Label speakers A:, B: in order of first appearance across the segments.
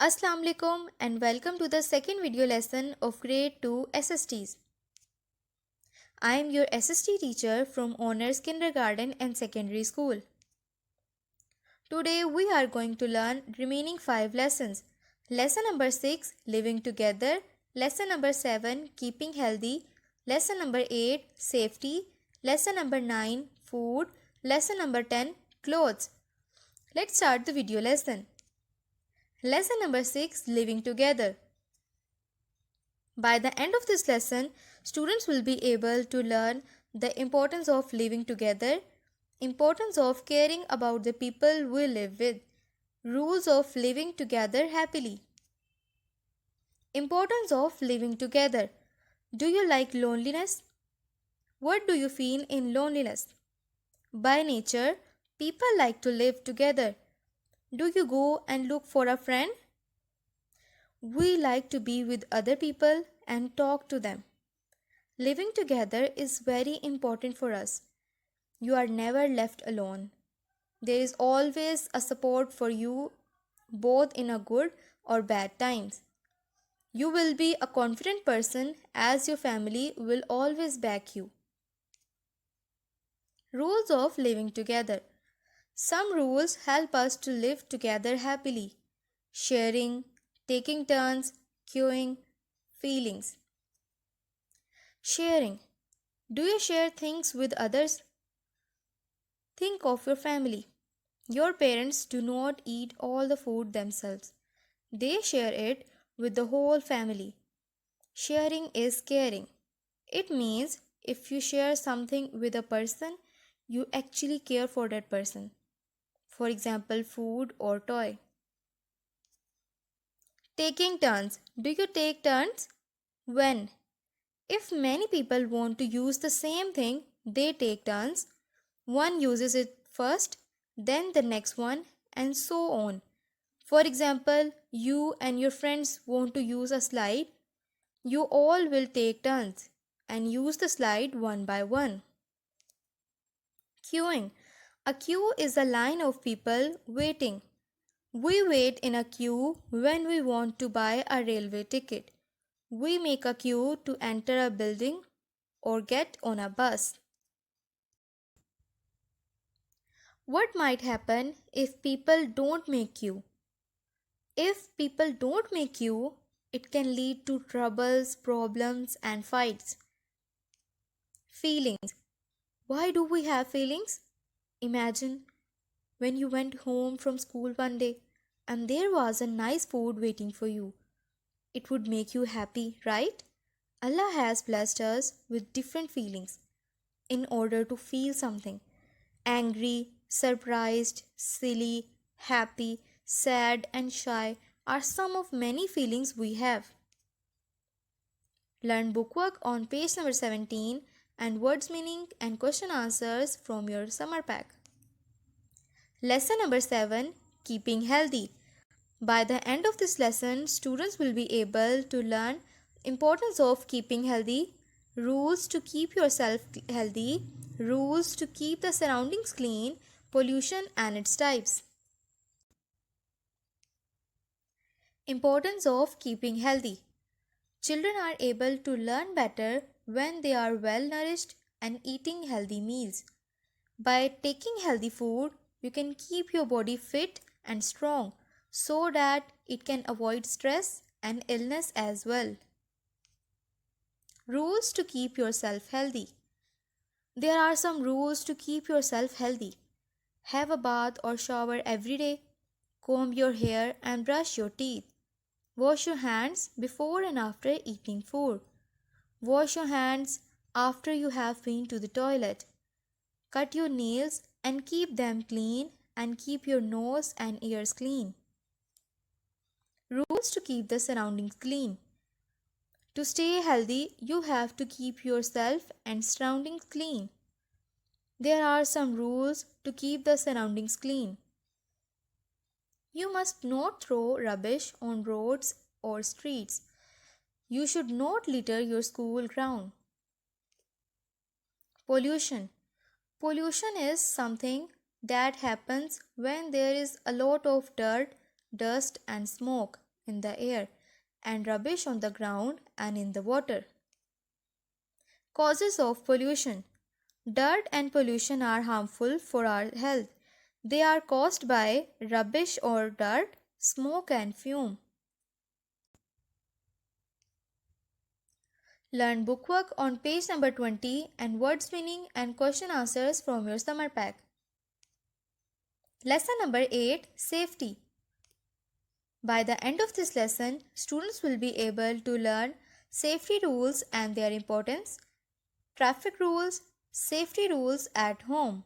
A: Assalamu alaikum and welcome to the second video lesson of grade 2 SSTs. I am your SST teacher from Honors Kindergarten and Secondary School. Today we are going to learn remaining 5 lessons. Lesson number 6 Living Together, lesson number 7 Keeping Healthy, lesson number 8 Safety, lesson number 9 Food, lesson number 10 Clothes. Let's start the video lesson. Lesson number 6 Living Together. By the end of this lesson, students will be able to learn the importance of living together, importance of caring about the people we live with, rules of living together happily. Importance of living together. Do you like loneliness? What do you feel in loneliness? By nature, people like to live together. Do you go and look for a friend? We like to be with other people and talk to them. Living together is very important for us. You are never left alone. There is always a support for you, both in a good or bad times. You will be a confident person as your family will always back you. Rules of living together. Some rules help us to live together happily. Sharing, taking turns, queuing, feelings. Sharing. Do you share things with others? Think of your family. Your parents do not eat all the food themselves. They share it with the whole family. Sharing is caring. It means if you share something with a person, you actually care for that person. For example, food or toy. Taking turns. Do you take turns? When? If many people want to use the same thing, they take turns. One uses it first, then the next one, and so on. For example, you and your friends want to use a slide. You all will take turns and use the slide one by one. Queuing. A queue is a line of people waiting. We wait in a queue when we want to buy a railway ticket. We make a queue to enter a building or get on a bus. What might happen if people don't make queue? If people don't make queue, it can lead to troubles, problems, and fights. Feelings. Why do we have feelings? Imagine when you went home from school one day and there was a nice food waiting for you. It would make you happy, right? Allah has blessed us with different feelings in order to feel something. Angry, surprised, silly, happy, sad, and shy are some of many feelings we have. Learn bookwork on page number 17 and words meaning and question answers from your summer pack. Lesson number 7 Keeping Healthy. By the end of this lesson, students will be able to learn importance of keeping healthy, rules to keep yourself healthy, rules to keep the surroundings clean, pollution and its types. Importance of keeping healthy. Children are able to learn better when they are well nourished and eating healthy meals. By taking healthy food, you can keep your body fit and strong so that it can avoid stress and illness as well. Rules to keep yourself healthy. There are some rules to keep yourself healthy. Have a bath or shower every day. Comb your hair and brush your teeth. Wash your hands before and after eating food. Wash your hands after you have been to the toilet. Cut your nails and keep them clean and keep your nose and ears clean. Rules to keep the surroundings clean. To stay healthy, you have to keep yourself and surroundings clean. There are some rules to keep the surroundings clean. You must not throw rubbish on roads or streets. You should not litter your school ground. Pollution. Pollution is something that happens when there is a lot of dirt, dust, and smoke. in the air and rubbish on the ground and in the water. Causes of pollution. Dirt and pollution are harmful for our health. They are caused by rubbish or dirt, smoke and fume. Learn bookwork on page number 20 and words meaning and question answers from your summer pack. Lesson number 8, Safety. By the end of this lesson, students will be able to learn safety rules and their importance, traffic rules, safety rules at home.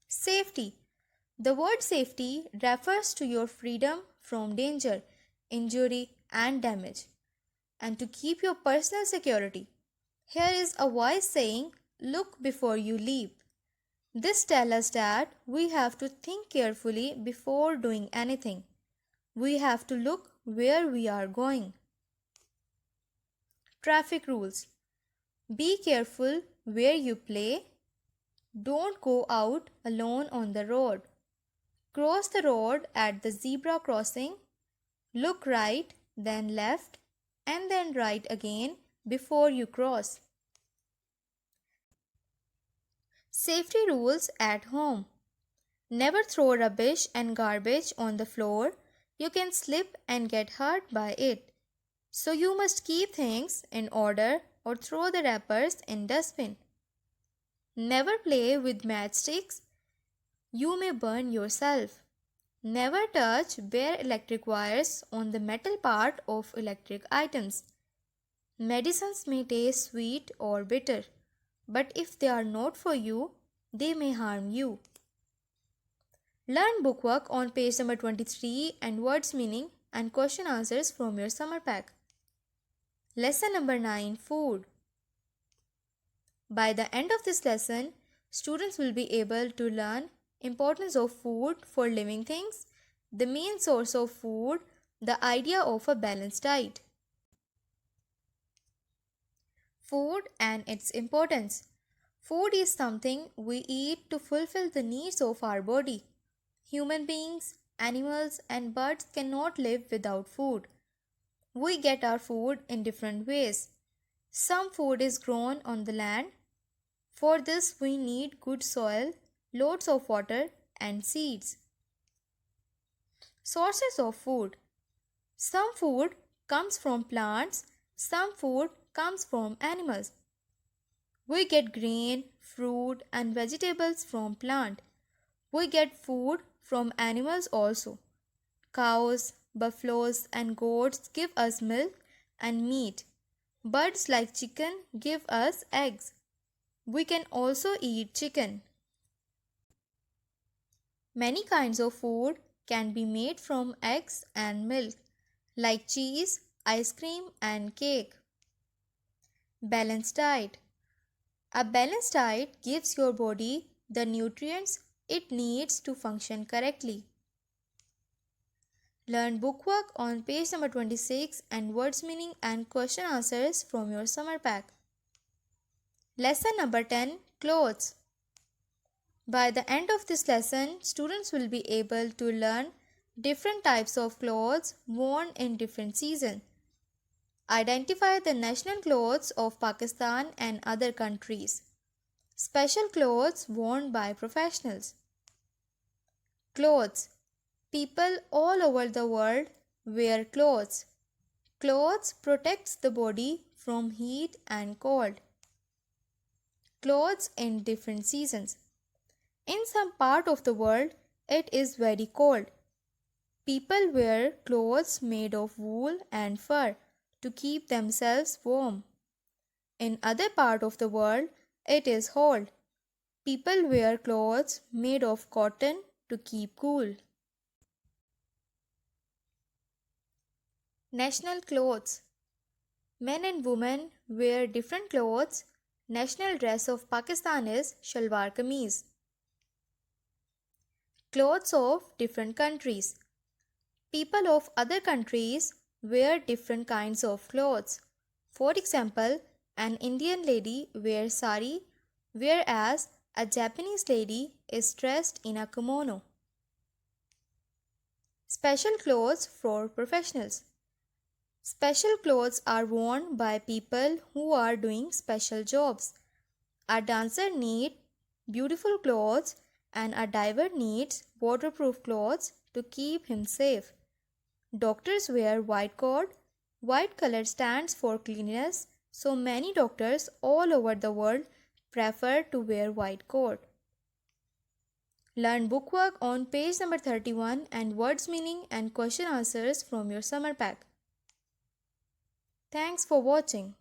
A: Safety. The word safety refers to your freedom from danger, injury, and damage, and to keep your personal security. Here is a wise saying, look before you leap. This tells us that we have to think carefully before doing anything. We have to look where we are going. Traffic rules. Be careful where you play. Don't go out alone on the road. Cross the road at the zebra crossing. Look right, then left, and then right again before you cross. Safety rules at home. Never throw rubbish and garbage on the floor. You can slip and get hurt by it. So you must keep things in order or throw the wrappers in dustbin. Never play with matchsticks. You may burn yourself. Never touch bare electric wires on the metal part of electric items. Medicines may taste sweet or bitter, but if they are not for you, they may harm you. Learn bookwork on page number 23 and words meaning and question answers from your summer pack. Lesson number 9, Food. By the end of this lesson, students will be able to learn importance of food for living things, the main source of food, the idea of a balanced diet. Food and its importance. Food is something we eat to fulfill the needs of our body. Human beings, animals, and birds cannot live without food. We get our food in different ways. Some food is grown on the land. For this, we need good soil, loads of water, and seeds. Sources of food. Some food comes from plants, some food comes from animals. We get grain, fruit, and vegetables from plant. We get food from animals also. Cows, buffaloes, and goats give us milk and meat. Birds like chicken give us eggs. We can also eat chicken. Many kinds of food can be made from eggs and milk, like cheese, ice cream, and cake. Balanced diet. A balanced diet gives your body the nutrients it needs to function correctly. Learn bookwork on page number 26 and words meaning and question answers from your summer pack. Lesson number 10, Clothes. By the end of this lesson, students will be able to learn different types of clothes worn in different seasons. Identify the national clothes of Pakistan and other countries. Special clothes worn by professionals. Clothes. People all over the world wear clothes. Clothes protects the body from heat and cold. Clothes in different seasons. In some part of the world, it is very cold. People wear clothes made of wool and fur to keep themselves warm. In other part of the world, it is hot. People wear clothes made of cotton to keep cool. National clothes. Men and women wear different clothes. National dress of Pakistan is shalwar kameez. Clothes of different countries. People of other countries wear different kinds of clothes. For example, an Indian lady wears sari, whereas a Japanese lady is dressed in a kimono. Special clothes for professionals. Special clothes are worn by people who are doing special jobs. A dancer needs beautiful clothes and a diver needs waterproof clothes to keep him safe. Doctors wear white coat. White color stands for cleanliness, so many doctors all over the world prefer to wear white coat. Learn bookwork on page number 31 and words meaning and question answers from your summer pack. Thanks for watching.